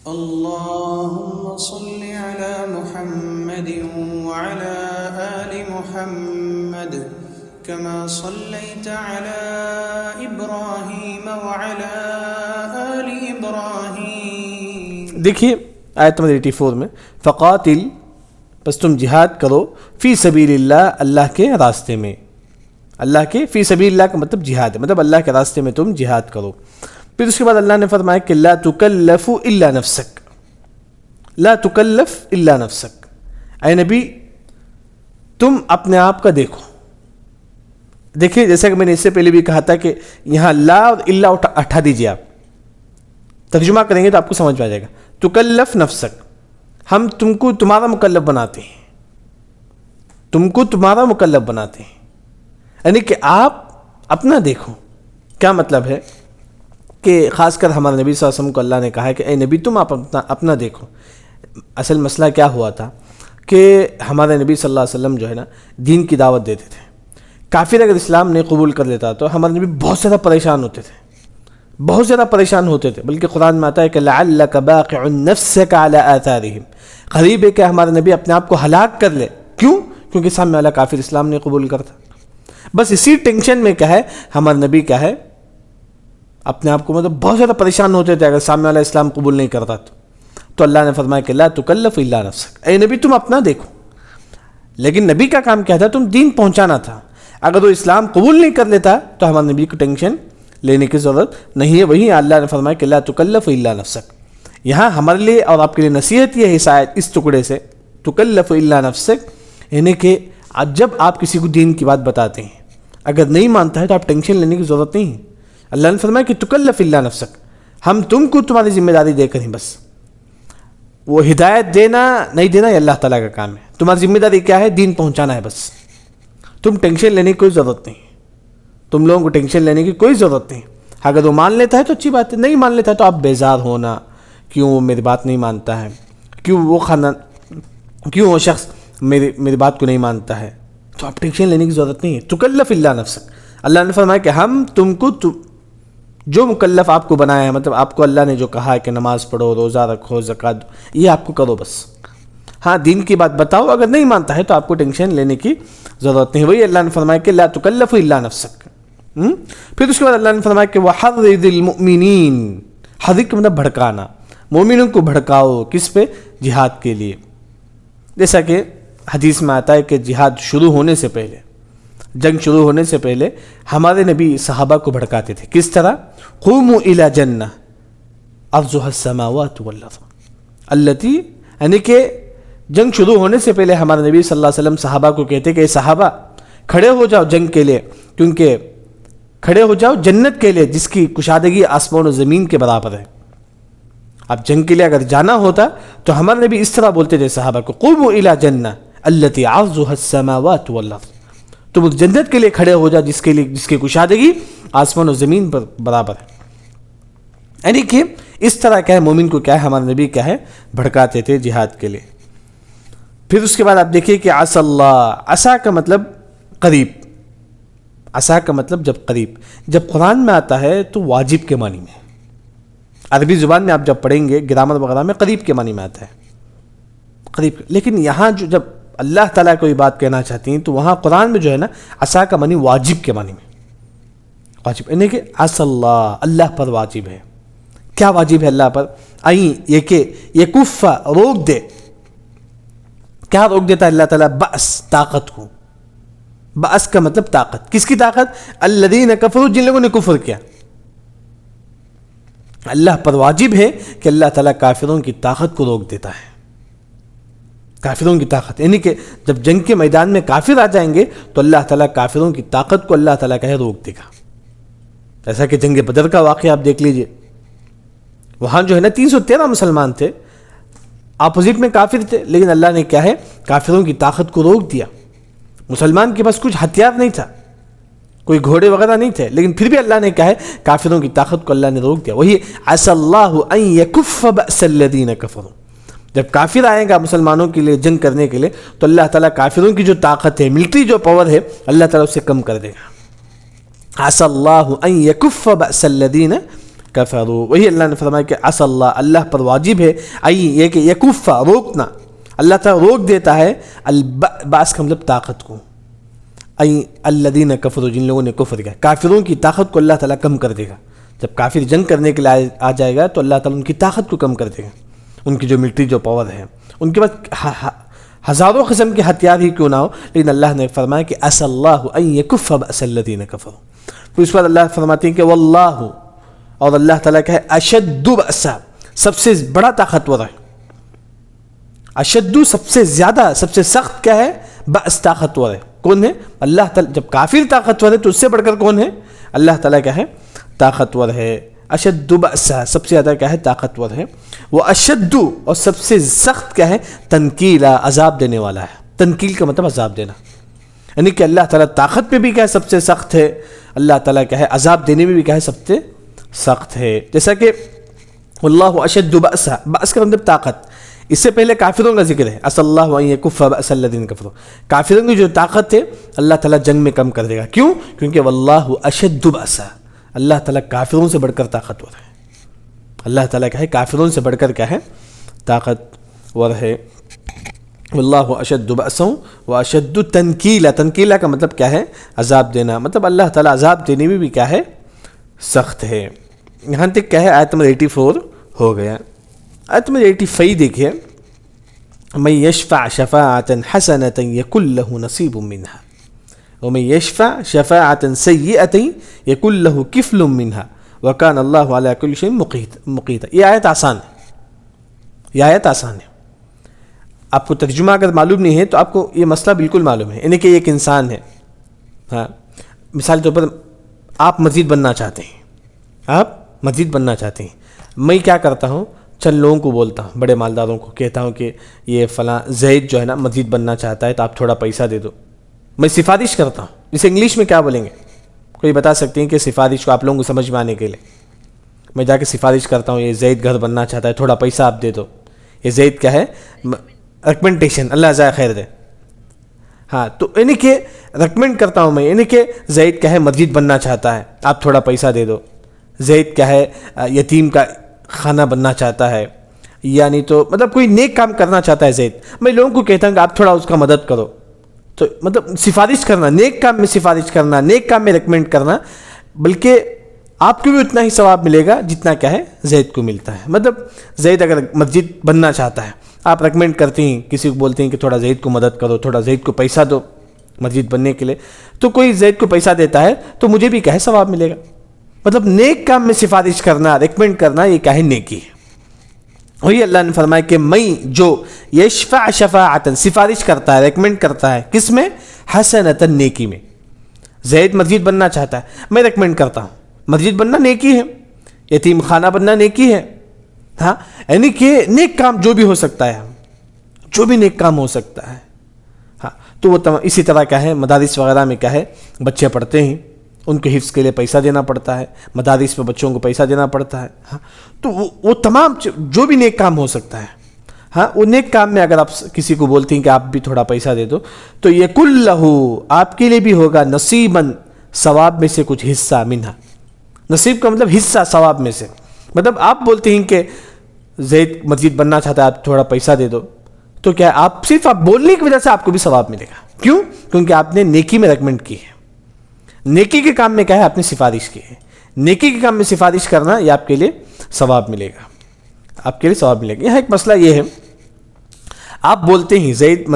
اللهم صل على محمد وعلى آل محمد كما صليت على إبراهيم وعلى آل إبراهيم. دیکھیے آیت نمبر 84 میں فقاتل، پس تم جہاد کرو، فی سبیل اللہ، اللہ کے راستے میں. اللہ کے فی سبیل اللہ کا مطلب جہاد ہے، مطلب اللہ کے راستے میں تم جہاد کرو. پھر اس کے بعد اللہ نے فرمایا کہ لا تکلف الا نفسک، لا تکلف الا نفسک، اے نبی تم اپنے آپ کا دیکھو. دیکھیے جیسا کہ میں نے اس سے پہلے بھی کہا تھا کہ یہاں لا اور الا اٹھا دیجیے، آپ ترجمہ کریں گے تو آپ کو سمجھ میں آ جائے گا. تکلف نفسک، ہم تم کو تمہارا مکلف بناتے ہیں، تم کو تمہارا مکلف بناتے ہیں، یعنی کہ آپ اپنا دیکھو. کیا مطلب ہے کہ خاص کر ہمارے نبی صلی اللہ علیہ وسلم کو اللہ نے کہا ہے کہ اے نبی تم آپ اپنا دیکھو. اصل مسئلہ کیا ہوا تھا کہ ہمارے نبی صلی اللہ علیہ وسلم جو ہے نا دین کی دعوت دیتے تھے. کافر اگر اسلام نہیں قبول کر لیتا تو ہمارے نبی بہت زیادہ پریشان ہوتے تھے، بہت زیادہ پریشان ہوتے تھے. بلکہ قرآن میں آتا ہے کہ لعلک باقع نفسک علی آثارہم، قریب ہے کہ ہمارے نبی اپنے آپ کو ہلاک کر لے. کیوں؟ کیونکہ سامنے والا کافر اسلام نہیں قبول کرتا. بس اسی ٹینشن میں کیا ہے ہمارے نبی کیا ہے اپنے آپ کو مطلب بہت زیادہ پریشان ہوتے تھے اگر سامنے والا اسلام قبول نہیں کرتا تو اللہ نے فرمایا کہ لا تکلف الا نفسک، اے نبی تم اپنا دیکھو. لیکن نبی کا کام کیا تھا؟ تم دین پہنچانا تھا. اگر وہ اسلام قبول نہیں کر لیتا تو ہمارے نبی کو ٹینشن لینے کی ضرورت نہیں ہے. وہی اللہ نے فرمایا کہ لا تکلف الا نفسک. یہاں ہمارے لیے اور آپ کے لیے نصیحت یہ ہے اس ٹکڑے سے تکلف الا نفسک، یعنی کہ جب آپ کسی کو دین کی بات بتاتے ہیں اگر نہیں مانتا ہے تو آپ ٹینشن لینے کی ضرورت نہیں ہے. اللہ نے فرمایا کہ تکلف الا نفسک، ہم تم کو تمہاری ذمہ داری دے کر ہی بس وہ ہدایت دینا نہیں دینا یہ اللہ تعالیٰ کا کام ہے. تمہاری ذمہ داری کیا ہے؟ دین پہنچانا ہے بس. تم ٹینشن لینے کی کوئی ضرورت نہیں، تم لوگوں کو ٹینشن لینے کی کوئی ضرورت نہیں. اگر وہ مان لیتا ہے تو اچھی بات ہے، نہیں مان لیتا ہے تو آپ بیزار ہونا کیوں وہ میری بات نہیں مانتا ہے، کیوں وہ شخص میری بات کو نہیں مانتا ہے، تو آپ ٹینشن لینے کی ضرورت نہیں ہے. تکلف الا نفسک، اللہ نے فرمایا کہ ہم تم کو جو مکلف آپ کو بنایا ہے، مطلب آپ کو اللہ نے جو کہا ہے کہ نماز پڑھو، روزہ رکھو، زکوٰۃ دو، یہ آپ کو کرو بس. ہاں دین کی بات بتاؤ، اگر نہیں مانتا ہے تو آپ کو ٹینشن لینے کی ضرورت نہیں. وہی اللہ نے فرمایا کہ لا تکلف الا نفسک. پھر اس کے بعد اللہ نے فرمایا کہ وحرض المؤمنین، حرض کا مطلب بھڑکانا، مومنوں کو بھڑکاؤ کس پہ؟ جہاد کے لیے. جیسا کہ حدیث میں آتا ہے کہ جہاد شروع ہونے سے پہلے، جنگ شروع ہونے سے پہلے ہمارے نبی صحابہ کو بھڑکاتے تھے. کس طرح؟ قوموا الی جنہ عرضها السماوات والارض التی، یعنی کہ جنگ شروع ہونے سے پہلے ہمارے نبی صلی اللہ علیہ وسلم صحابہ کو کہتے کہ اے صحابہ کھڑے ہو جاؤ جنگ کے لیے، کیونکہ کھڑے ہو جاؤ جنت کے لیے جس کی کشادگی آسمان و زمین کے برابر ہے. اب جنگ کے لیے اگر جانا ہوتا تو ہمارے نبی اس طرح بولتے تھے صحابہ کو قوموا الی جنہ التی عرضها السماوات والارض، تم اس جنت کے لیے کھڑے ہو جاؤ جس کی کشادگی آسمان و زمین پر برابر ہے. یعنی کہ اس طرح کیا ہے مومن کو کیا ہے ہمارے نبی کیا ہے بھڑکاتے تھے جہاد کے لیے. پھر اس کے بعد آپ دیکھیے کہ عسى اللہ، عسى کا مطلب قریب، عسى کا مطلب جب قریب، جب قرآن میں آتا ہے تو واجب کے معنی میں، عربی زبان میں آپ جب پڑھیں گے گرامر وغیرہ میں قریب کے معنی میں آتا ہے قریب. لیکن یہاں جب اللہ تعالیٰ کوئی بات کہنا چاہتی ہیں تو وہاں قرآن میں جو ہے نا عسى کا معنی واجب کے معنی میں، واجب یعنی کہ عسى اللہ، اللہ پر واجب ہے. کیا واجب ہے اللہ پر؟ یہ کہ یہ کفا روک دے. کیا روک دیتا ہے اللہ تعالیٰ؟ بأس، طاقت کو. بأس کا مطلب طاقت. کس کی طاقت؟ الذین کفروا، جن لوگوں نے کفر کیا. اللہ پر واجب ہے کہ اللہ تعالیٰ کافروں کی طاقت کو روک دیتا ہے. کافروں کی طاقت یعنی کہ جب جنگ کے میدان میں کافر آ جائیں گے تو اللہ تعالیٰ کافروں کی طاقت کو اللہ تعالیٰ کہے روک دے گا. جیسا کہ جنگ بدر کا واقعہ آپ دیکھ لیجئے، وہاں جو ہے نا 313 مسلمان تھے، اپوزٹ میں کافر تھے، لیکن اللہ نے کیا ہے کافروں کی طاقت کو روک دیا. مسلمان کے پاس کچھ ہتھیار نہیں تھا، کوئی گھوڑے وغیرہ نہیں تھے، لیکن پھر بھی اللہ نے کیا ہے کافروں کی طاقت کو اللہ نے روک دیا. وہی عسى اللہ ان یکف بأس الذین کفروا، جب کافر آئے گا مسلمانوں کے لیے جنگ کرنے کے لیے تو اللہ تعالیٰ کافروں کی جو طاقت ہے، ملٹری جو پاور ہے، اللہ تعالیٰ اسے کم کر دے گا. عسى اللہ ان یکف بأس الذین کفروا، وہی اللہ نے فرمایا کہ عسى اللہ، اللہ پر واجب ہے یہ کہ یکف، روکنا، اللہ تعالیٰ روک دیتا ہے الباس کا مطلب طاقت کو، الذین کفروا، جن لوگوں نے کفر کیا، کافروں کی طاقت کو اللہ تعالیٰ کم کر دے گا. جب کافر جنگ کرنے کے لیے آ جائے گا تو اللہ تعالیٰ ان کی طاقت کو کم کر دے گا، ان کی جو ملٹری جو پاور ہے، ان کے پاس ہزاروں قسم کے ہتھیار ہی کیوں نہ ہو، لیکن اللہ نے فرمایا کہ عسى اللہ ان یکف بأس الذین کفروا. تو اس پر اللہ فرماتے ہیں کہ واللہ، اور اللہ تعالیٰ کا ہے اشد بأسا، سب سے بڑا طاقتور ہے. اشد سب سے زیادہ، سب سے سخت کیا ہے؟ بأس طاقتور ہے. کون ہے؟ اللہ تعالیٰ. جب کافر طاقتور ہے تو اس سے بڑھ کر کون ہے؟ اللہ تعالیٰ کیا ہے؟ طاقتور ہے. اشد بأسا، سب سے زیادہ کیا ہے؟ طاقتور ہے. وہ اشد، اور سب سے سخت کیا ہے؟ تنکیلا، عذاب دینے والا ہے. تنکیل کا مطلب عذاب دینا، یعنی کہ اللہ تعالیٰ طاقت پہ بھی کیا ہے؟ سب سے سخت ہے. اللہ تعالیٰ کیا ہے؟ عذاب دینے میں بھی کیا ہے؟ سب سے سخت ہے. جیسا کہ واللہ اشد بأسا، بأس کا مطلب طاقت. اس سے پہلے کافروں کا ذکر ہے، عسى اللہ ان یکف بأس الذین کفروا. کافروں کی جو طاقت ہے اللہ تعالیٰ جنگ میں کم کر دے گا. کیوں؟ کیونکہ واللہ اشد بأسا، اللہ تعالیٰ کافروں سے بڑھ کر طاقتور ہے. اللہ تعالیٰ کیا ہے؟ کافروں سے بڑھ کر کیا ہے؟ طاقتور ہے. واللہ اشد بأسا واشد تنکیلا. تنکیلا کا مطلب کیا ہے؟ عذاب دینا. مطلب اللہ تعالیٰ عذاب دینے میں بھی کیا ہے؟ سخت ہے. یہاں تک کیا ہے؟ آیت نمبر 84 ہو گیا. آیت نمبر 85 دیکھیے، من یشفع شفاعۃ حسنۃ یکن لہ نصیب منہا ومن یشفع شفاعۃ سیئۃ یکن لہ کفل منہا وکان اللہ علی کل شیء مقیتا. یہ آیت آسان ہے، یہ آیت آسان ہے. آپ کو ترجمہ اگر معلوم نہیں ہے تو آپ کو یہ مسئلہ بالکل معلوم ہے. یعنی کہ ایک انسان ہے، ہاں، مثال کے طور پر آپ مسجد بننا چاہتے ہیں، آپ مسجد بننا چاہتے ہیں. میں کیا کرتا ہوں؟ چند لوگوں کو بولتا ہوں، بڑے مالداروں کو کہتا ہوں کہ یہ فلاں زید جو ہے نا مسجد بننا چاہتا ہے تو آپ تھوڑا پیسہ دے دو. میں سفارش کرتا ہوں. اسے انگلش میں کیا بولیں گے؟ کوئی بتا سکتے ہیں کہ سفارش کو آپ لوگوں کو سمجھ میں آنے کے لیے میں جا کے سفارش کرتا ہوں، یہ زید گھر بننا چاہتا ہے، تھوڑا پیسہ آپ دے دو. یہ زید کیا ہے؟ ریکمنڈیشن. اللہ جزائے خیر دے. ہاں، تو یعنی کہ ریکمنڈ کرتا ہوں میں، یعنی کہ زید کیا ہے؟ مسجد بننا چاہتا ہے، آپ تھوڑا پیسہ دے دو. زید کیا ہے؟ یتیم کا خانہ بننا چاہتا ہے، یعنی تو مطلب کوئی نیک کام کرنا چاہتا ہے زید. میں لوگوں کو کہتا ہوں کہ آپ تھوڑا اس کا مدد کرو. تو مطلب سفارش کرنا، نیک کام میں سفارش کرنا، نیک کام میں ریکمنڈ کرنا، بلکہ آپ کو بھی اتنا ہی ثواب ملے گا جتنا کیا ہے؟ زید کو ملتا ہے. مطلب زید اگر مسجد بننا چاہتا ہے، آپ ریکمنڈ کرتے ہیں، کسی کو بولتے ہیں کہ تھوڑا زید کو مدد کرو، تھوڑا زید کو پیسہ دو مسجد بننے کے لیے، تو کوئی زید کو پیسہ دیتا ہے تو مجھے بھی کیا ہے؟ ثواب ملے گا. مطلب نیک کام میں سفارش کرنا، ریکمنڈ کرنا، یہ کیا ہے؟ نیکی ہے. وہی اللہ نے فرمایا کہ میں جو یشفع شفاعۃ، سفارش کرتا ہے، ریکمنڈ کرتا ہے، کس میں؟ حسنۃ، نیکی میں. زید مسجد بننا چاہتا ہے، میں ریکمنڈ کرتا ہوں. مسجد بننا نیکی ہے، یتیم خانہ بننا نیکی ہے. ہاں، یعنی کہ نیک کام جو بھی ہو سکتا ہے، جو بھی نیک کام ہو سکتا ہے. ہاں، تو وہ اسی طرح کیا ہے؟ مدارس وغیرہ میں کیا ہے؟ بچے پڑھتے ہیں، ان کو حفظ کے لیے پیسہ دینا پڑتا ہے، مدارس میں بچوں کو پیسہ دینا پڑتا ہے. ہاں، تو وہ تمام جو بھی نیک کام ہو سکتا ہے، ہاں، وہ نیک کام میں اگر آپ کسی کو بولتے ہیں کہ آپ بھی تھوڑا پیسہ دے دو تو یکن لہ، آپ کے لیے بھی ہوگا نصیباً، ثواب میں سے کچھ حصہ. منہا، نصیب کا مطلب حصہ، ثواب میں سے. مطلب آپ بولتے ہیں کہ زید مسجد بننا چاہتا ہے، آپ تھوڑا پیسہ دے دو، تو کیا آپ صرف آپ بولنے کی وجہ سے آپ کو بھی ثواب ملے گا. کیوں؟ کیونکہ آپ نے نیکی میں ریکمنڈ کی ہے. نیکی کے کام میں کیا ہے؟ آپ نے سفارش کی ہے. نیکی کے کام میں سفارش کرنا، یہ آپ کے لیے ثواب ملے گا، آپ کے لیے ثواب ملے گا. یہاں ایک مسئلہ یہ ہے، آپ بولتے ہیں زید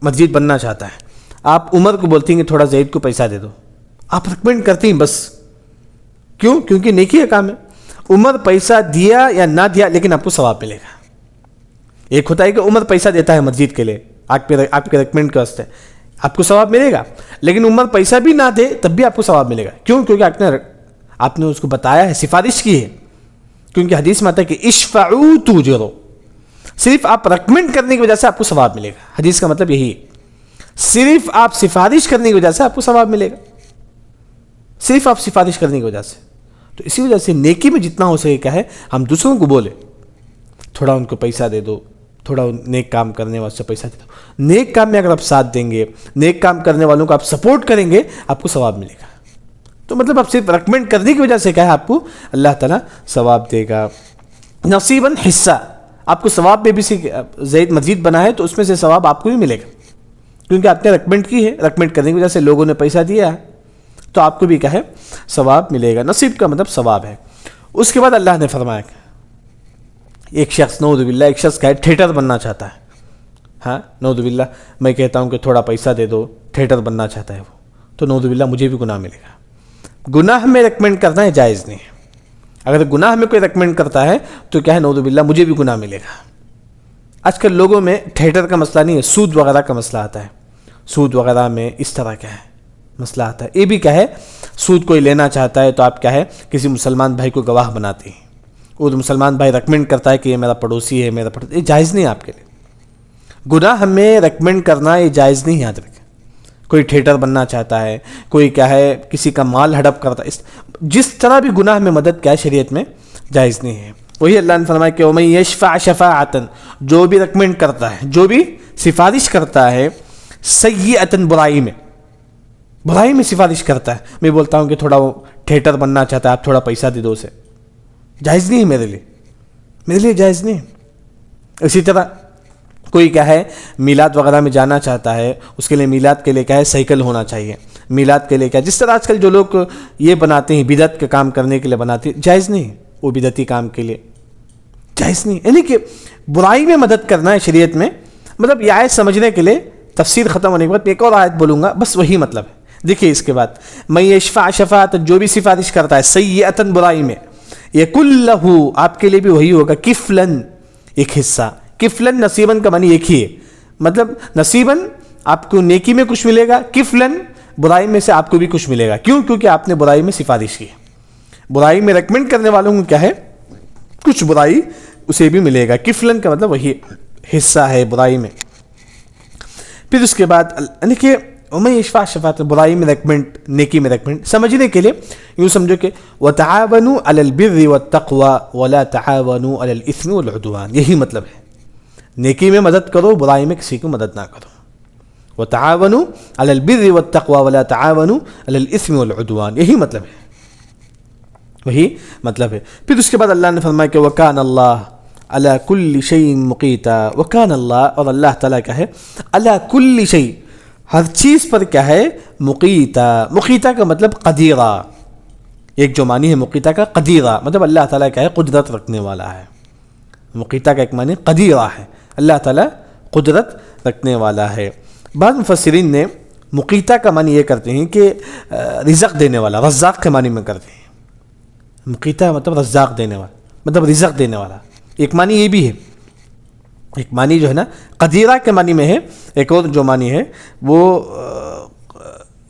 مسجد بننا چاہتا ہے، آپ عمر کو بولتے ہیں کہ تھوڑا زید کو پیسہ دے دو، آپ ریکمنڈ کرتے ہیں بس. کیوں؟ کیونکہ نیکی کا کام ہے. عمر پیسہ دیا یا نہ دیا لیکن آپ کو ثواب ملے گا. ایک ہوتا ہے کہ عمر پیسہ دیتا ہے مسجد کے لیے، آپ کے ریکمنڈ کے واسطے، آپ کو ثواب ملے گا. لیکن عمر پیسہ بھی نہ دے تب بھی آپ کو ثواب ملے گا. کیوں؟ کیونکہ آپ نے اس کو بتایا ہے، سفارش کی ہے. کیونکہ حدیث میں آتا ہے کہ اشفعوا تؤجروا، صرف آپ ریکمنڈ کرنے کی وجہ سے آپ کو ثواب ملے گا. حدیث کا مطلب یہی ہے، صرف آپ سفارش کرنے کی وجہ سے آپ کو ثواب ملے گا، صرف آپ سفارش کرنے کی وجہ سے. تو اسی وجہ سے نیکی میں جتنا ہو سکے کیا ہے؟ ہم دوسروں کو بولے تھوڑا ان کو پیسہ دے دو، تھوڑا نیک کام کرنے واسطے پیسہ دے دو. نیک کام میں اگر آپ ساتھ دیں گے، نیک کام کرنے والوں کو آپ سپورٹ کریں گے، آپ کو ثواب ملے گا. تو مطلب اب صرف ریکمینڈ کرنے کی وجہ سے کیا ہے آپ کو اللہ تعالیٰ ثواب دے گا. نصیباً حصہ, آپ کو ثواب میں بھی زید مزید بنا ہے تو اس میں سے ثواب آپ کو بھی ملے گا, کیونکہ آپ نے ریکمینڈ کی ہے, ریکمینڈ کرنے کی وجہ سے لوگوں نے پیسہ دیا ہے تو آپ کو بھی کیا ہے ثواب ملے گا. نصیب کا مطلب ثواب ہے. اس کے بعد اللہ نے فرمایا کہ ایک شخص نعوذ باللہ ایک شخص کا تھیٹر بننا چاہتا ہے, ہاں نعوذ باللہ میں کہتا ہوں کہ تھوڑا پیسہ دے دو, تھیٹر بننا چاہتا ہے وہ, تو نعوذ باللہ مجھے بھی گناہ ملے گا. گناہ میں ریکمینڈ کرنا ہے جائز نہیں ہے. اگر گناہ میں کوئی ریکمینڈ کرتا ہے تو کیا ہے نعوذ باللہ مجھے بھی گناہ ملے گا. آج کل لوگوں میں تھیٹر کا مسئلہ نہیں ہے, سود وغیرہ کا مسئلہ آتا ہے. سود وغیرہ میں اس طرح کیا ہے مسئلہ آتا ہے. یہ بھی کیا ہے سود کوئی لینا چاہتا ہے تو آپ کیا ہے کسی مسلمان بھائی کو گواہ بناتے ہیں, وہ مسلمان بھائی ریکمینڈ کرتا ہے کہ یہ میرا پڑوسی ہے, یہ جائز نہیں ہے آپ کے لیے. گناہ میں ریکمینڈ کرنا یہ جائز نہیں ہے. یاد رکھیں, کوئی تھیٹر بننا چاہتا ہے, کوئی کیا ہے کسی کا مال ہڑپ کرتا ہے, جس طرح بھی گناہ میں مدد کیا ہے شریعت میں جائز نہیں ہے. وہی اللہ نے فرمایا کہ وَمَن يَشْفَعْ شَفَاعَةً, جو بھی ریکمینڈ کرتا ہے, جو بھی سفارش کرتا ہے, سیئۃً برائی میں سفارش کرتا ہے. میں بولتا ہوں کہ تھوڑا وہ تھیٹر بننا چاہتا ہے, آپ تھوڑا پیسہ دے دو اسے, جائز نہیں ہے میرے لیے جائز نہیں ہے. اسی طرح کوئی کیا ہے میلاد وغیرہ میں جانا چاہتا ہے, اس کے لیے میلاد کے لیے کیا ہے سائیکل ہونا چاہیے. میلاد کے لیے کیا جس طرح آج کل جو لوگ یہ بناتے ہیں بدعت کے کام کرنے کے لیے بناتے ہیں, جائز نہیں ہے وہ بدعتی کام کے لیے جائز نہیں. یعنی کہ برائی میں مدد کرنا ہے شریعت میں. مطلب یہ آیت سمجھنے کے لیے تفسیر ختم ہونے کے بعد ایک اور آیت بولوں گا, بس وہی مطلب ہے. دیکھیے اس کے بعد میں یشفع شفاعت, جو بھی سفارش کرتا ہے سیئۃ برائی میں, یکن لہ آپ کے لیے بھی وہی ہوگا, کفلن ایک حصہ. کفلن نصیباً کا معنی ایک ہی ہے, مطلب نصیباً آپ کو نیکی میں کچھ ملے گا, کفلن برائی میں سے آپ کو بھی کچھ ملے گا. کیوں؟ کیونکہ آپ نے برائی میں سفارش کی. برائی میں ریکمینڈ کرنے والوں کو کیا ہے کچھ برائی اسے بھی ملے گا. کفلن کا مطلب وہی حصہ ہے برائی میں. پھر اس کے بعد یعنی کہ میں یشفع شفاعت برائی میں ریکمینڈ, نیکی میں ریکمینڈ. سمجھنے کے لیے یوں سمجھو کہ وَتَعَاوَنُوا عَلَى الْبِرِّ وَالتَّقْوَى وَلَا تَعَاوَنُوا عَلَى الْإِثْمِ وَالْعُدْوَانِ, یہی مطلب ہے. نیکی میں مدد کرو, برائی میں کسی کو مدد نہ کرو. وَتَعَاوَنُوا عَلَى الْبِرِّ وَالتَّقْوَى وَلَا تَعَاوَنُوا عَلَى الْإِثْمِ وَالْعُدْوَانِ, یہی مطلب ہے, وہی مطلب ہے. پھر اس کے بعد اللہ نے فرمایا کہ وَكَانَ اللَّهُ عَلَى كُلِّ شَيْءٍ مُقِيتًا, وَكَانَ اللَّهُ, اور اللہ تعالیٰ کیا ہے عَلَى كُلِّ شَيْءٍ, ہر چیز پر کیا ہے مقیتا. مقیتا کا مطلب قدیرہ, ایک جو معنی ہے مقیتا کا قدیرہ, مطلب اللہ تعالیٰ کیا ہے قدرت رکھنے والا ہے. مقیتا کا ایک معنی قدیرہ ہے, اللہ تعالیٰ قدرت رکھنے والا ہے. بعض مفسرین نے مقیتا کا معنی یہ کرتے ہیں کہ رزق دینے والا, رزاق کے معنی میں کرتے ہیں. مقیتا مطلب رزاق دینے والا, مطلب رزق دینے والا. ایک معنی یہ بھی ہے, ایک معنی جو ہے نا قدیرہ کے معنی میں ہے, ایک اور جو معنی ہے وہ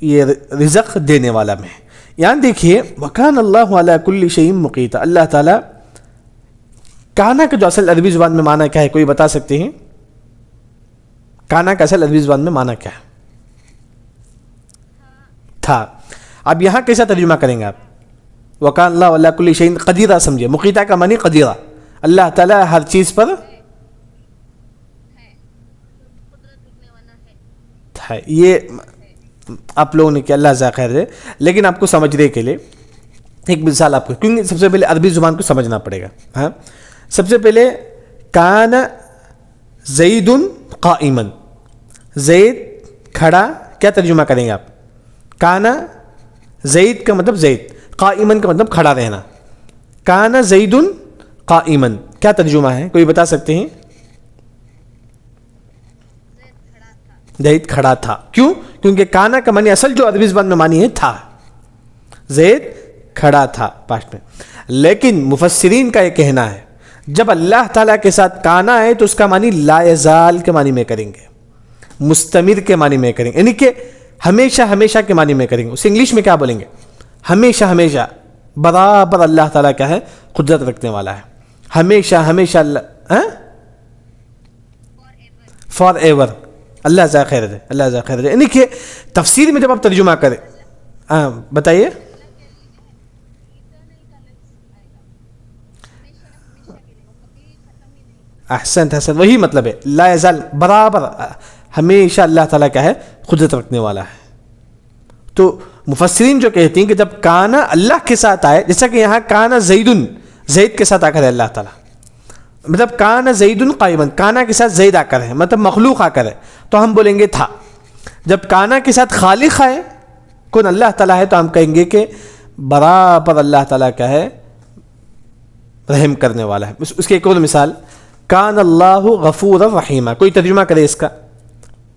یہ رزق دینے والا میں ہے. یہاں دیکھیے وَكَانَ اللَّهُ عَلَى كُلِّ شَيْءٍ مُقِيتًا, اللہ تعالیٰ کانا کا جو اصل عربی زبان میں معنی کیا ہے, کوئی بتا سکتے ہیں؟ کانا کا اصل عربی زبان میں معنی کیا ہے؟ تھا. اب یہاں کیسا ترجمہ کریں گے آپ؟ وَكَانَ اللَّهُ عَلَى كُلِّ شَيْءٍ قدیرہ سمجھے. مقیتا کا معنی قدیرہ, اللہ تعالیٰ ہر چیز پر ہے. یہ آپ لوگوں نے کیا اللہ جزاک خیر ہے, لیکن آپ کو سمجھنے کے لیے ایک مثال آپ کو, کیونکہ سب سے پہلے عربی زبان کو سمجھنا پڑے گا. ہاں سب سے پہلے کان زید قائما, زید کھڑا, کیا ترجمہ کریں گے آپ؟ کان زید کا مطلب زید, قائما کا مطلب کھڑا رہنا. کان زید قائما کیا ترجمہ ہے, کوئی بتا سکتے ہیں؟ زید کھڑا تھا. کیوں؟ کیونکہ کانا کا معنی اصل جو عربی زبان میں معنی ہے تھا, زید کھڑا تھا پاسٹ میں. لیکن مفسرین کا یہ کہنا ہے جب اللہ تعالیٰ کے ساتھ کانا ہے تو اس کا معنی لا یزال کے معنی میں کریں گے, مستمر کے معنی میں کریں گے, یعنی کہ ہمیشہ ہمیشہ کے معنی میں کریں گے. اس انگلش میں کیا بولیں گے؟ ہمیشہ ہمیشہ. برابر اللہ تعالیٰ کیا ہے قدرت رکھنے والا ہے, ہمیشہ ہمیشہ اللہ, فار ایور. اللہ جزاک خیر دے, اللہ جزاک خیر دے. یعنی کہ تفسیر میں جب آپ ترجمہ کریں, ہاں بتائیے. احسنت حسن, وہی مطلب ہے لا یزال, برابر ہمیشہ اللہ تعالیٰ کیا ہے قدرت رکھنے والا ہے. تو مفسرین جو کہتے ہیں کہ جب کانا اللہ کے ساتھ آئے، جیسا کہ یہاں کانا زیدن، زید کے ساتھ آ کر ہے اللہ تعالیٰ، مطلب کانا زیدن قائما، کانا کے ساتھ زید آ کر ہے، مطلب مخلوق آ کر ہے، تو ہم بولیں گے تھا. جب کانا کے ساتھ خالق آئے، کون اللہ تعالیٰ ہے، تو ہم کہیں گے کہ برابر اللہ تعالیٰ کا ہے، رحم کرنے والا ہے. اس کی ایک اور مثال، کان اللہ غفور الرحیمہ. کوئی ترجمہ کرے اس کا،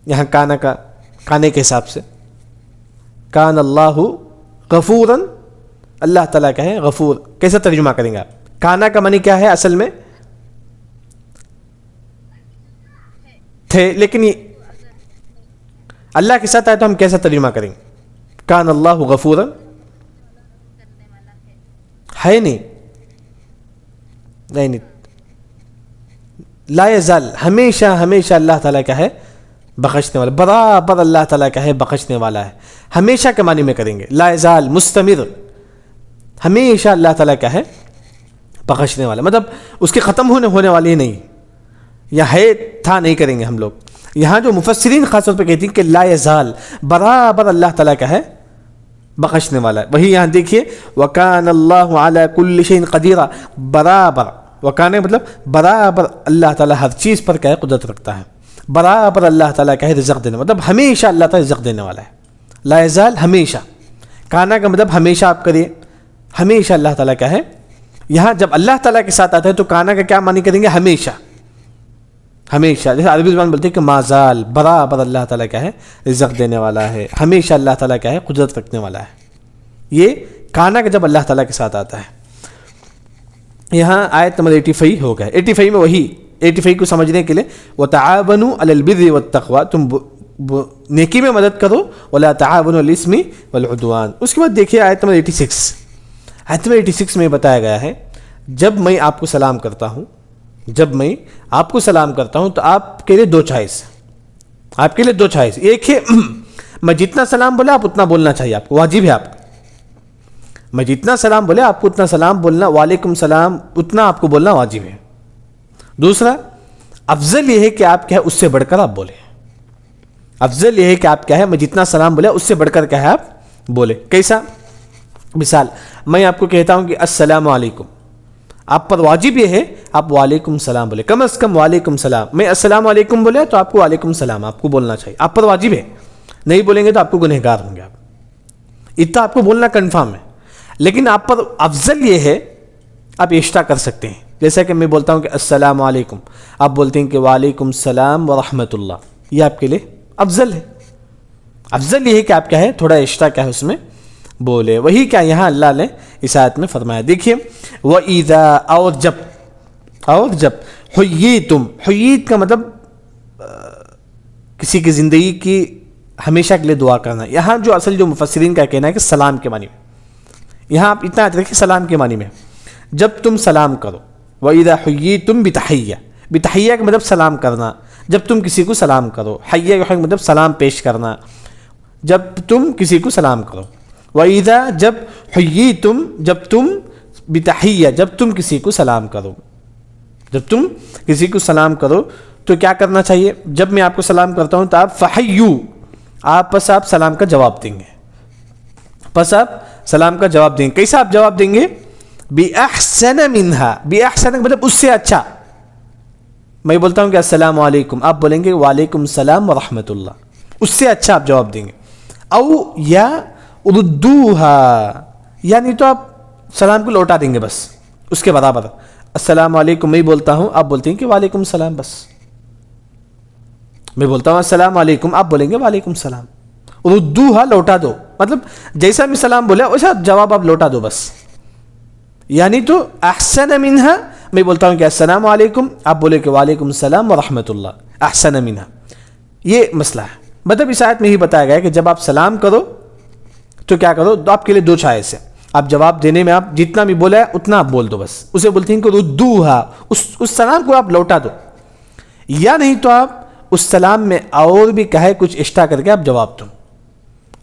یہاں کانا کا، کانے کے حساب سے، کان اللہ غفورا، اللہ تعالیٰ کا ہے غفور. کیسا ترجمہ کریں گے آپ؟ کانا کا معنی کیا ہے اصل میں؟ تھے، لیکن یہ اللہ کے ساتھ آئے تو ہم کیسا ترجمہ کریں گے؟ کان اللہ غفورا ہے نہیں لا یزال، ہمیشہ ہمیشہ اللہ تعالیٰ کا ہے بخشنے والا، برابر اللہ تعالیٰ کا ہے بخشنے والا ہے. ہمیشہ کے معنی میں کریں گے، لا یزال مستمر، ہمیشہ اللہ تعالیٰ کا ہے بخشنے والا، مطلب اس کے ختم ہونے والی نہیں، یا ہے تھا نہیں کریں گے ہم لوگ. یہاں جو مفسرین خاص طور پہ کہتی ہیں کہ لا یزال، برابر اللہ تعالیٰ کا ہے بخشنے والا ہے. وہی یہاں دیکھیے، وَكَانَ اللَّهُ عَلَى كُلِّ شَيْءٍ قَدِيرًا، برابر، وکانے مطلب برابر اللہ تعالیٰ ہر چیز پر کیا ہے قدرت رکھتا ہے، برابر اللہ تعالیٰ کا ہے رزق دینے، مطلب ہمیشہ اللہ تعالیٰ رزق دینے والا ہے. لا یزال ہمیشہ، کانا کا مطلب ہمیشہ آپ کریے، ہمیشہ اللہ تعالیٰ کا ہے. یہاں جب اللہ تعالیٰ کے ساتھ آتا ہے تو کانا کا کیا معنی کریں گے؟ ہمیشہ، ہمیشہ. جیسے عربی زبان بولتے ہیں کہ مازال، برابر اللہ تعالیٰ کا ہے رزق دینے والا ہے، ہمیشہ اللہ تعالیٰ کا ہے قدرت رکھنے والا ہے. یہ کانا کا جب اللہ تعالیٰ کے ساتھ آتا ہے. یہاں آیت نمبر 85 ہو گیا. 85 میں وہی 85 کو سمجھنے کے لیے، وَتَعَاوَنُوا عَلَى الْبِرِّ وَالتَّقْوَىٰ، تم نیکی میں مدد کرو، وَلَا تَعَاوَنُوا عَلَى الْإِثْمِ وَالْعُدْوَانِ. اس کے بعد دیکھیے آیت نمبر 86. آیت نمبر 86 میں بتایا گیا ہے، جب میں آپ کو سلام کرتا ہوں، جب میں آپ کو سلام کرتا ہوں تو آپ کے لیے دو چوائس، آپ کے لیے دو چوائس. ایک ہے میں جتنا سلام بولا آپ اتنا بولنا چاہیے، آپ کو واجب ہے، آپ کو میں جتنا سلام بولے آپ کو اتنا سلام بولنا، وعلیکم سلام اتنا آپ کو بولنا واجب ہے. دوسرا افضل یہ ہے کہ آپ کیا ہے اس سے بڑھ کر آپ بولیں، افضل یہ ہے کہ آپ کیا ہے میں جتنا سلام بولے اس سے بڑھ کر کیا ہے آپ بولے. کیسا؟ مثال، میں آپ کو کہتا ہوں کہ السلام علیکم، آپ پر واجب یہ ہے آپ وعلیکم السلام بولے، کم از کم وعلیکم السلام. میں السلام علیکم بولے تو آپ کو وعلیکم السلام آپ کو بولنا چاہیے، آپ پر واجب ہے. نہیں بولیں گے تو آپ کو گنہگار ہوں گے، آپ اتنا آپ کو بولنا کنفرم ہے. لیکن آپ پر افضل یہ ہے آپ اشتہا کر سکتے ہیں، جیسا کہ میں بولتا ہوں کہ السلام علیکم، آپ بولتے ہیں کہ وعلیکم السلام ورحمۃ اللہ، یہ آپ کے لیے افضل ہے. افضل یہ ہے کہ آپ کیا ہے تھوڑا اشتہا کیا ہے اس میں بولے. وہی کیا یہاں اللہ نے اس آیت میں فرمایا. دیکھیے وَإِذَا، اور جب حییتم، حییت کا مطلب کسی کی زندگی کی ہمیشہ کے لیے دعا کرنا. یہاں جو اصل جو مفسرین کا کہنا ہے کہ سلام کے معنی میں، یہاں آپ اتنا یاد رکھیں سلام کے معنی میں جب تم سلام کرو. وَإِذَا حُيِّيتُم بِتَحِيَّةٍ، بتحیہ کا مطلب سلام کرنا، جب تم کسی کو سلام کرو. حیہ کا مطلب سلام پیش کرنا، جب تم کسی کو سلام کرو. وَإِذَا، جب حُيِّيتُم، جب تم بتحیہ، جب تم کسی کو سلام کرو، جب تم کسی کو سلام کرو تو کیا کرنا چاہیے؟ جب میں آپ کو سلام کرتا ہوں تو آپ فحیو، آپ بس آپ سلام کا جواب دیں گے، بس آپ سلام کا جواب دیں گے. کیسا آپ جواب دیں گے؟ بِأَحْسَنَ مِنْهَا، بِأَحْسَنَ مطلب اس سے اچھا. میں بولتا ہوں کہ السلام علیکم، آپ بولیں گے وعلیکم السلام ورحمۃ اللہ، اس سے اچھا آپ جواب دیں گے. او یا ردوها، یعنی تو آپ سلام کو لوٹا دیں گے بس اس کے برابر. السلام علیکم میں بولتا ہوں، آپ بولتے ہیں کہ وعلیکم السلام، بس میں بولتا ہوں السلام علیکم، آپ بولیں گے وعلیکم السلام. ردوها، لوٹا دو، مطلب جیسا بھی سلام بولے ویسا جواب آپ لوٹا دو بس. یعنی تو احسن منہا، میں بولتا ہوں کہ السلام علیکم، آپ بولے کہ وعلیکم السلام ورحمۃ اللہ، احسن منہا. یہ مسئلہ ہے. مطلب اس آیت میں ہی بتایا گیا ہے کہ جب آپ سلام کرو تو کیا کرو، تو آپ کے لیے دو چوائس ہے. آپ جواب دینے میں آپ جتنا بھی بولا ہے اتنا آپ بول دو بس. اسے بولتے ہیں کہ ردوها، اس سلام کو آپ لوٹا دو، یا نہیں تو آپ اس سلام میں اور بھی کہے کچھ اشتہا کر کے آپ جواب دو،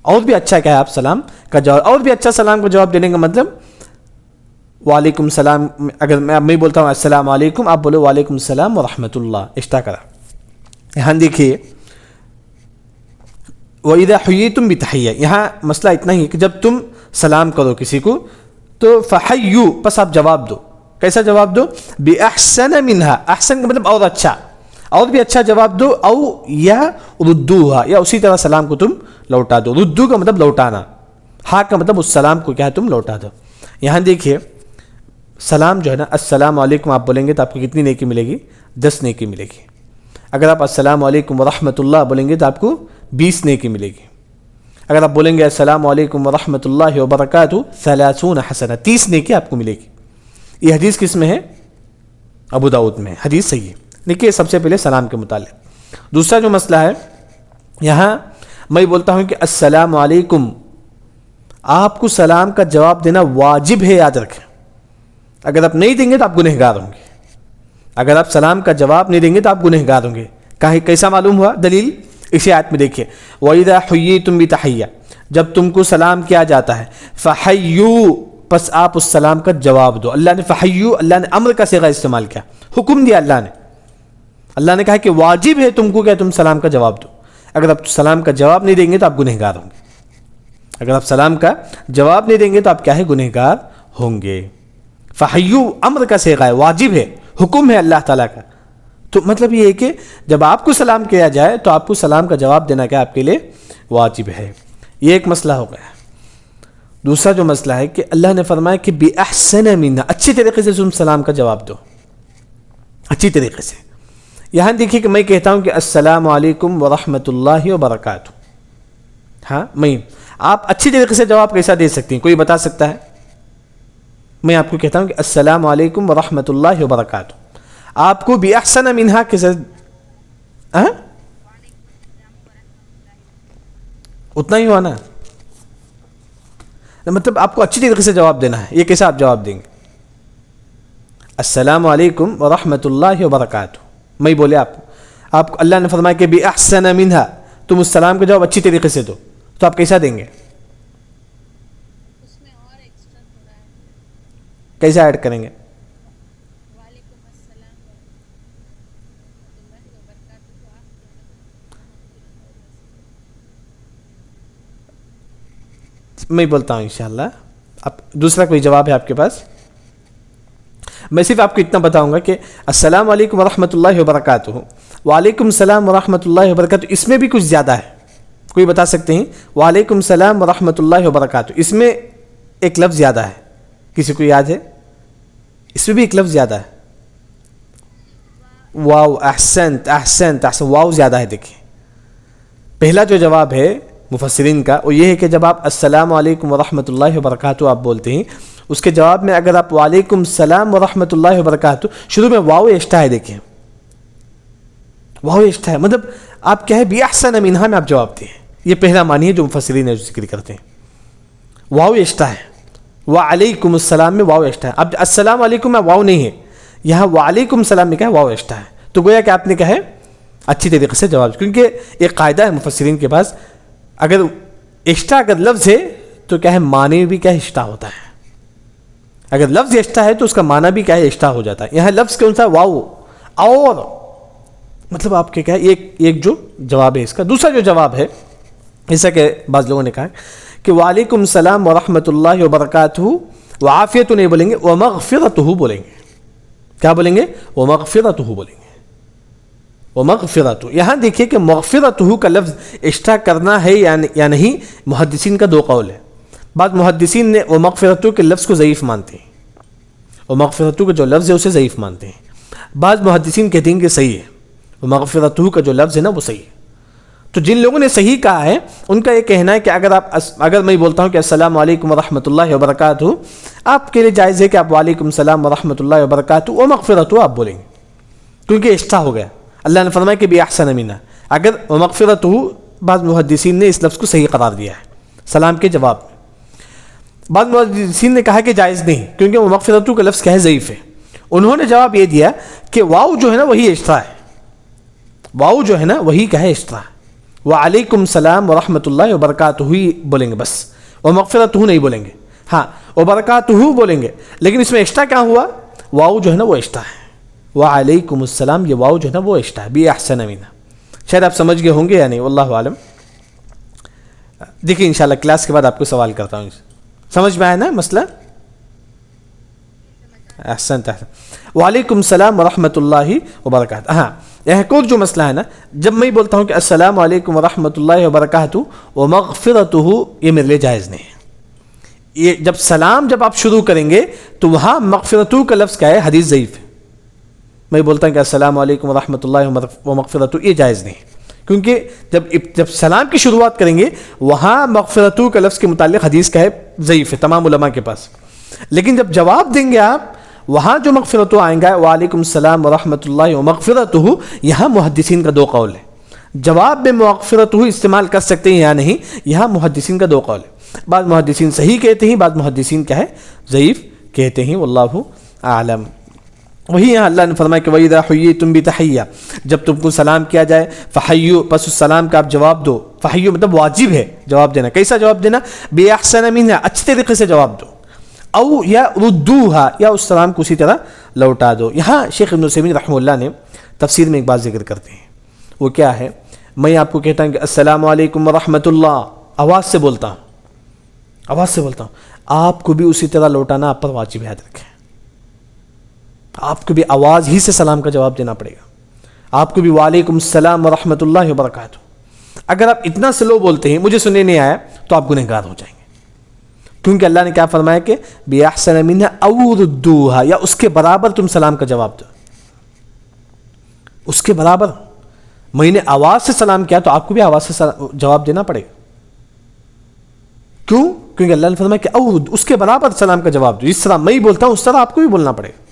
اور بھی اچھا کیا ہے آپ سلام کا جواب، اور بھی اچھا سلام کا جواب دینے کا مطلب وعلیکم السلام. اگر میں بولتا ہوں السلام علیکم، آپ بولو وعلیکم السلام ورحمۃ اللہ، اشتہا کرا. یہاں دیکھیے وَإِذَا حُيِّيتُم بِتَحِيَّةٍ، یہاں مسئلہ اتنا ہی ہے کہ جب تم سلام کرو کسی کو تو فحیو، پس آپ جواب دو. کیسا جواب دو؟ بِأَحْسَنَ مِنْهَا، احسن کا مطلب اور اچھا، اور بھی اچھا جواب دو. او یا ردوها، یا اسی طرح سلام کو تم لوٹا دو. ردو کا مطلب لوٹانا، ہاں کا مطلب اس سلام کو کیا ہے تم لوٹا دو. یہاں دیکھیے سلام جو ہے نا، السلام علیکم آپ بولیں گے تو آپ کو کتنی نیکی ملے گی؟ 10 نیکی ملے گی. اگر آپ السلام علیکم ورحمۃ اللہ بولیں گے تو آپ کو 20 نیکی ملے گی. اگر آپ بولیں گے السلام علیکم ورحمۃ اللہ وبرکاتہ 30 حسنہ، 30 نیکی آپ کو ملے گی. یہ حدیث کس میں ہے؟ ابو داؤد میں حدیث صحیح ہے. دیکھیے سب سے پہلے سلام کے متعلق. دوسرا جو مسئلہ ہے، یہاں میں بولتا ہوں کہ السلام علیکم، آپ کو سلام کا جواب دینا واجب ہے، یاد رکھیں. اگر آپ نہیں دیں گے تو آپ گنہگار ہوں گے. اگر آپ سلام کا جواب نہیں دیں گے تو آپ گنہگار ہوں گے. کیسا معلوم ہوا؟ دلیل اسی آیت میں دیکھیے، وَإِذَا حُيِّيتُم بِتَحِيَّةٍ، جب تم کو سلام کیا جاتا ہے، فَحَيُّوا، پس آپ اس سلام کا جواب دو. اللہ نے فحیو، اللہ نے امر کا صیغہ استعمال کیا، حکم دیا. اللہ نے کہا کہ واجب ہے تم کو کہ تم سلام کا جواب دو. اگر آپ سلام کا جواب نہیں دیں گے تو آپ گنہگار ہوں گے. اگر آپ سلام کا جواب نہیں دیں گے تو آپ کیا ہے؟ گنہگار ہوں گے. فحیو امر کا صیغہ ہے، واجب ہے، حکم ہے اللہ تعالیٰ کا. تو مطلب یہ ہے کہ جب آپ کو سلام کیا جائے تو آپ کو سلام کا جواب دینا کیا آپ کے لیے واجب ہے. یہ ایک مسئلہ ہو گیا. دوسرا جو مسئلہ ہے کہ اللہ نے فرمایا کہ بِأَحْسَنَ مِنْهَا، اچھی طریقے سے تم سلام کا جواب دو، اچھی طریقے سے. یہاں دیکھیے کہ میں کہتا ہوں کہ السلام علیکم ورحمۃ اللہ وبرکاتہ، ہاں میں، آپ اچھی طریقے سے جواب کیسا دے سکتے ہیں؟ کوئی بتا سکتا ہے؟ میں آپ کو کہتا ہوں کہ السلام علیکم ورحمۃ اللہ وبرکاتہ، آپ کو بِأَحْسَنَ مِنْهَا کیسے اتنا ہی ہوا نا، مطلب آپ کو اچھی طریقے سے جواب دینا ہے. یہ کیسا آپ جواب دیں گے؟ السلام علیکم ورحمۃ اللہ وبرکاتہ، میں بولے آپ کو اللہ نے فرمایا کہ بِأَحْسَنَ مِنْهَا، تم اس سلام کا جواب اچھی طریقے سے دو، تو آپ کیسا دیں گے؟ اس میں اور ایکسٹرا تھوڑا ہے. کیسا ایڈ کریں گے؟ وعلیکم السلام ورحمۃ اللہ وبرکاتہ. میں بولتا ہوں انشاءاللہ. اب دوسرا کوئی جواب ہے آپ کے پاس؟ میں صرف آپ کو اتنا بتاؤں گا کہ السلام علیکم ورحمۃ اللہ وبرکاتہ، وعلیکم السلام ورحمۃ اللہ وبرکاتہ، اس میں بھی کچھ زیادہ ہے. کوئی بتا سکتے ہیں؟ وعلیکم السلام ورحمۃ اللہ وبرکاتہ، اس میں ایک لفظ زیادہ ہے، کسی کو یاد ہے؟ اس میں بھی ایک لفظ زیادہ ہے. واو، احسنت احسنت احسن، واو زیادہ ہے. دیکھیں پہلا جو جواب ہے مفسرین کا وہ یہ ہے کہ جب آپ السلام علیکم ورحمۃ اللہ وبرکاتہ آپ بولتے ہیں، اس کے جواب میں اگر آپ وعلیکم السلام ورحمۃ اللہ وبرکاتہ، شروع میں واو ایسٹا ہے. دیکھیں واو ایسٹا ہے، مطلب آپ کیا ہے بِأَحْسَنَ مِنْهَا میں آپ جواب دیں. یہ پہلا معنی ہے جو مفسرین ذکر کرتے ہیں. واو ایسٹا ہے، وعلیکم السلام میں واو ایسٹا ہے. اب السلام علیکم میں واو نہیں ہے، یہاں وعلیکم السلام میں کیا ہے؟ واو ایسٹا ہے. تو گویا کہ آپ نے کہا ہے اچھی طریقے سے جواب، کیونکہ ایک قاعدہ ہے مفسرین کے پاس، اگر ایکسٹرا اگر لفظ ہے تو کیا ہے معنی بھی کیا ایکسٹرا ہوتا ہے. اگر لفظ ایکسٹرا ہے تو اس کا معنی بھی کیا ہے ایکسٹرا ہو جاتا ہے. یہاں لفظ کون سا؟ واو. اور مطلب آپ کے کیا ہے ایک جو جواب ہے اس کا. دوسرا جو جواب ہے، جیسا کہ بعض لوگوں نے کہا کہ وعلیکم السلام ورحمۃ اللہ وبرکاتہ، وعافیت نہیں بولیں گے، ومغفرتہ بولیں گے. کیا بولیں گے؟ ومغفرتہ بولیں گے. ومغفرتہ، یہاں دیکھیے کہ مغفرتہ کا لفظ ایکسٹرا کرنا ہے یا نہیں، محدثین کا دو قول ہے. بعض محدثین نے ومغفرتہ کے لفظ کو ضعیف مانتے ہیں، ومغفرتہ کا جو لفظ ہے اسے ضعیف مانتے ہیں. بعض محدثین کہتے ہیں کہ صحیح ہے، ومغفرتہ کا جو لفظ ہے نا وہ صحیح ہے. تو جن لوگوں نے صحیح کہا ہے ان کا یہ کہنا ہے کہ اگر میں بولتا ہوں کہ السلام علیکم ورحمۃ اللہ وبرکاتہ، آپ کے لیے جائز ہے کہ آپ وعلیکم السلام ورحمۃ اللہ وبرکاتہ ومغفرتہ آپ بولیں گے، کیونکہ ایکسٹرا ہو گیا. اللہ نے فرمایا کہ بِأَحْسَنَ مِنْهَا، اگر ومغفرتہ، بعض محدثین نے اس لفظ کو صحیح قرار دیا ہے سلام کے جواب میں. بعض محدثین نے کہا کہ جائز نہیں، کیونکہ ومغفرتہ کا لفظ کیا ہے ضعیف ہے. انہوں نے جواب یہ دیا کہ واو جو ہے نا وہی ایکسٹرا ہے، واو جو ہے نا وہی کیا ہے ایکسٹرا. وعلیکم السلام ورحمۃ اللہ وبرکاتہ ہی بولیں گے بس، ومغفرتہ نہیں بولیں گے. ہاں وبرکاتہ بولیں گے، لیکن اس میں ایکسٹرا کیا ہوا؟ واو جو ہے نا وہ ایکسٹرا ہے. وعلیکم السلام، یہ واو جو ہے نا وہ ایکسٹرا ہے، بِأَحْسَنَ مِنْهَا. شاید آپ سمجھ گئے ہوں گے یا نہیں، واللہ عالم. دیکھیے انشاءاللہ کلاس کے بعد آپ کو سوال کرتا ہوں. سمجھ میں آیا نا مسئلہ؟ احسنت. وعلیکم السلام ورحمۃ اللہ وبرکاتہ. ہاں ایک اور جو مسئلہ ہے نا، جب میں بولتا ہوں کہ السلام علیکم ورحمۃ اللہ وبرکاتہ ومغفرتہ، یہ میرے لیے جائز نہیں ہے. یہ جب سلام جب آپ شروع کریں گے تو وہاں مغفرتہ کا لفظ کیا ہے؟ حدیث ضعیف ہے. میں بولتا ہوں کہ السلام علیکم ورحمۃ اللہ ومغفرتہ، یہ جائز نہیں ہے، کیونکہ جب سلام کی شروعات کریں گے وہاں مغفرتہ کا لفظ کے متعلق حدیث کا ہے ضعیف ہے تمام علماء کے پاس. لیکن جب جواب دیں گے آپ، وہاں جو مغفرتہ آئیں گا وعلیکم السلام ورحمۃ اللہ ومغفرتہ، یہاں محدثین کا دو قول ہے. جواب میں مغفرتہ استعمال کر سکتے ہیں یا نہیں، یہاں محدثین کا دو قول ہے. بعض محدثین صحیح کہتے ہیں، بعض محدثین کیا ہے؟ ضعیف کہتے ہیں. واللہ اعلم. وہی یہاں اللہ نے فرمایا کہ وَإِذَا حُيِّيتُم بِتَحِيَّةٍ، جب تم کو سلام کیا جائے فحیو، پس اس سلام کا آپ جواب دو. فحیو مطلب واجب ہے جواب دینا. کیسا جواب دینا؟ بِأَحْسَنَ مِنْهَا، اچھے طریقے سے جواب دو. او یا ردوها، یا اس سلام کو اسی طرح لوٹا دو. یہاں شیخ ابن عثیمین رحمہ اللہ نے تفسیر میں ایک بات ذکر کرتے ہیں. وہ کیا ہے؟ میں آپ کو کہتا ہوں کہ السلام علیکم ورحمۃ اللہ، آواز سے بولتا ہوں، آواز سے بولتا ہوں. آپ کو بھی اسی طرح لوٹانا آپ پر واجب. یاد رکھیں، آپ کو بھی آواز ہی سے سلام کا جواب دینا پڑے گا. آپ کو بھی وعلیکم السلام ورحمۃ اللہ وبرکاتہ. اگر آپ اتنا سلو بولتے ہیں مجھے سننے نہیں آیا تو آپ گنہگار ہو جائیں گے، کیونکہ اللہ نے کیا فرمایا کہ بِأَحْسَنَ مِنْهَا أَوْ رُدُّوهَا، یا اس کے برابر تم سلام کا جواب دو. اس کے برابر. میں نے آواز سے سلام کیا تو آپ کو بھی آواز سے جواب دینا پڑے گا. کیوں؟ کیونکہ اللہ نے فرمایا کہ او اس کے برابر سلام کا جواب دو. جس طرح میں بولتا ہوں اس طرح آپ کو بھی بولنا پڑے گا.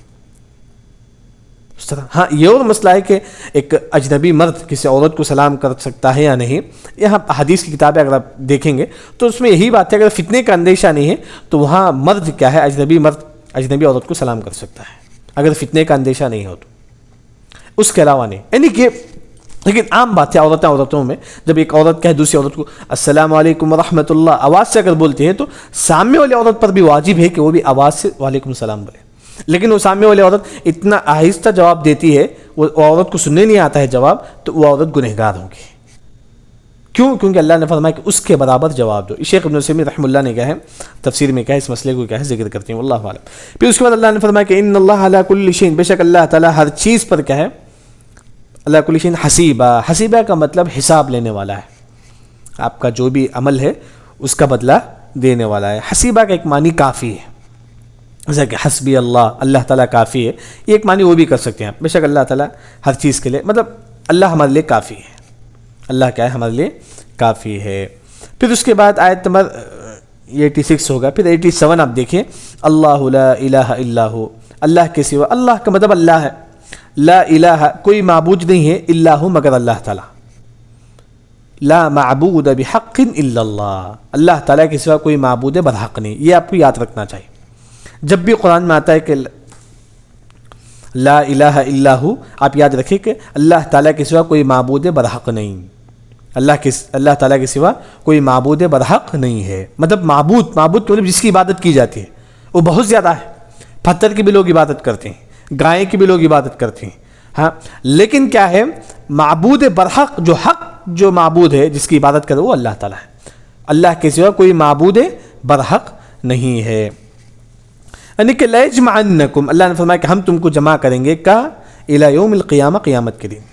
اس طرح. ہاں یہ اور مسئلہ ہے کہ ایک اجنبی مرد کسی عورت کو سلام کر سکتا ہے یا نہیں. یہاں حدیث کی کتابیں اگر آپ دیکھیں گے تو اس میں یہی بات ہے، اگر فتنے کا اندیشہ نہیں ہے تو وہاں مرد کیا ہے، اجنبی مرد اجنبی عورت کو سلام کر سکتا ہے اگر فتنے کا اندیشہ نہیں ہو تو. اس کے علاوہ نہیں. یعنی کہ لیکن عام بات ہے عورتوں میں، جب ایک عورت کہے دوسری عورت کو السلام علیکم ورحمۃ اللہ، آواز سے اگر بولتی ہے تو سامنے والی عورت پر بھی واجب ہے کہ وہ بھی آواز سے وعلیکم السلام بولے. لیکن وہ سامنے والی عورت اتنا آہستہ جواب دیتی ہے، وہ عورت کو سننے نہیں آتا ہے جواب، تو وہ عورت گنہگار ہوگی. کیوں؟ کیونکہ اللہ نے فرمایا کہ اس کے برابر جواب دو. شیخ ابن عثیمین رحمہ اللہ نے کہا ہے تفسیر میں کہا ہے، اس مسئلے کو کیا ہے ذکر کرتے ہیں. واللہ اعلم. پھر اس کے بعد اللہ نے فرمایا کہ ان اللہ علی کل شیء، بے شک اللہ تعالیٰ ہر چیز پر کیا ہے؟ اللہ کل شیء حسیبہ. حسیبہ کا مطلب حساب لینے والا ہے. آپ کا جو بھی عمل ہے اس کا بدلہ دینے والا ہے. حسیبہ کا ایک معنی کافی ہے، جیسا کہ حسبی اللہ، اللہ تعالیٰ کافی ہے. یہ ایک معنی وہ بھی کر سکتے ہیں آپ. بے شک اللہ تعالیٰ ہر چیز کے لیے، مطلب اللہ ہمارے لیے کافی ہے. اللہ کیا ہے؟ ہمارے لیے کافی ہے. پھر اس کے بعد آیت نمبر 86 ہوگا. پھر 87 آپ دیکھیں، اللہ لا الہ الا ہو، اللہ کے سوا. اللہ کا مطلب اللہ ہے. لا الہ کوئی معبود نہیں ہے، الا ہو مگر اللہ تعالیٰ. لا معبود بحق الا اللہ، اللہ تعالیٰ کے سوا کوئی معبود برحق نہیں. یہ آپ کو یاد رکھنا چاہیے. جب بھی قرآن میں آتا ہے کہ لا الہ الا ہو، آپ یاد رکھیں کہ اللہ تعالیٰ کے سوا کوئی معبود برحق نہیں. اللہ تعالیٰ کے سوا کوئی معبود برحق نہیں ہے. مطلب معبود کے مطلب جس کی عبادت کی جاتی ہے وہ بہت زیادہ ہے. پتھر کی بھی لوگ عبادت کرتے ہیں، گائے کی بھی لوگ عبادت کرتے ہیں. ہاں لیکن کیا ہے؟ معبود برحق، جو معبود ہے جس کی عبادت کرے وہ اللہ تعالیٰ ہے. اللہ کے سوا کوئی معبود برحق نہیں ہے. یعنی کہ لَيَجْمَعَنَّكُمْ، اللہ نے فرمایا کہ ہم تم کو جمع کریں گے کا إِلَى يَوْمِ الْقِيَامَةِ، قیامت کے دن.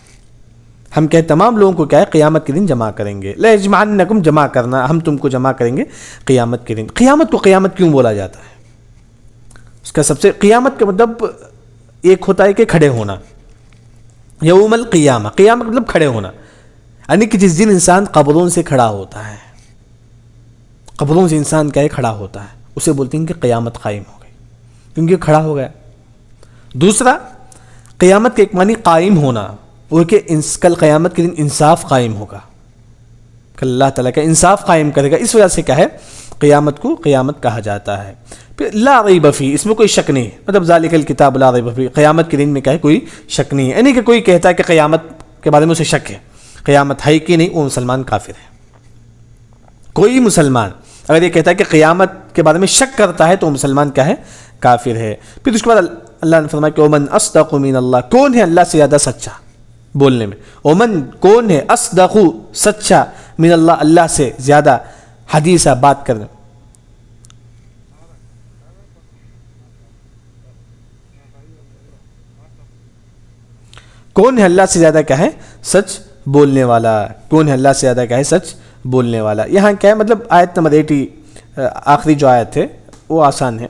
ہم کہ تمام لوگوں کو کیا ہے؟ قیامت کے دن جمع کریں گے. لَيَجْمَعَنَّكُمْ، جمع کرنا، ہم تم کو جمع کریں گے قیامت کے دن. قیامت کو قیامت کیوں بولا جاتا ہے؟ اس کا سب سے قیامت کا مطلب ایک ہوتا ہے کہ کھڑے ہونا. یوم القیامہ، قیامت مطلب کھڑے ہونا، یعنی کہ جس دن انسان قبروں سے کھڑا ہوتا ہے. قبروں سے انسان کیا ہے؟ کھڑا ہوتا ہے. اسے بولتے ہیں کہ قیامت قائم ہو گئی، کیونکہ کھڑا ہو گیا. دوسرا قیامت کے ایک معنی قائم ہونا، وہ کہ کل قیامت کے دن انصاف قائم ہوگا. کل اللہ تعالیٰ کا انصاف قائم کرے گا. اس وجہ سے کیا ہے؟ قیامت کو قیامت کہا جاتا ہے. پھر لا ریب فی، اس میں کوئی شک نہیں ہے. مطلب ذالک الکتاب لا ریب فی، قیامت کے دن میں کیا ہے؟ کوئی شک نہیں ہے. یعنی کہ کوئی کہتا ہے کہ قیامت کے بارے میں اسے شک ہے، قیامت ہے کہ نہیں، وہ مسلمان کافر ہے. کوئی مسلمان اگر یہ کہتا ہے کہ قیامت کے بارے میں شک کرتا ہے تو وہ مسلمان کیا ہے؟ کافر ہے. پھر اس کے بعد اللہ نے فرمایا کہ ومن اصدق من اللہ، کون ہے اللہ سے زیادہ سچا بولنے میں؟ ومن کون ہے اصدق، سچا، من اللہ، اللہ سے زیادہ حدیث آپ بات کر رہے ہیں. کون ہے اللہ سے زیادہ کیا ہے سچ بولنے والا؟ کون ہے اللہ سے زیادہ کیا ہے سچ بولنے والا؟ یہاں کیا ہے مطلب آیت نمبر 80 آخری جو آیت ہے وہ آسان ہے.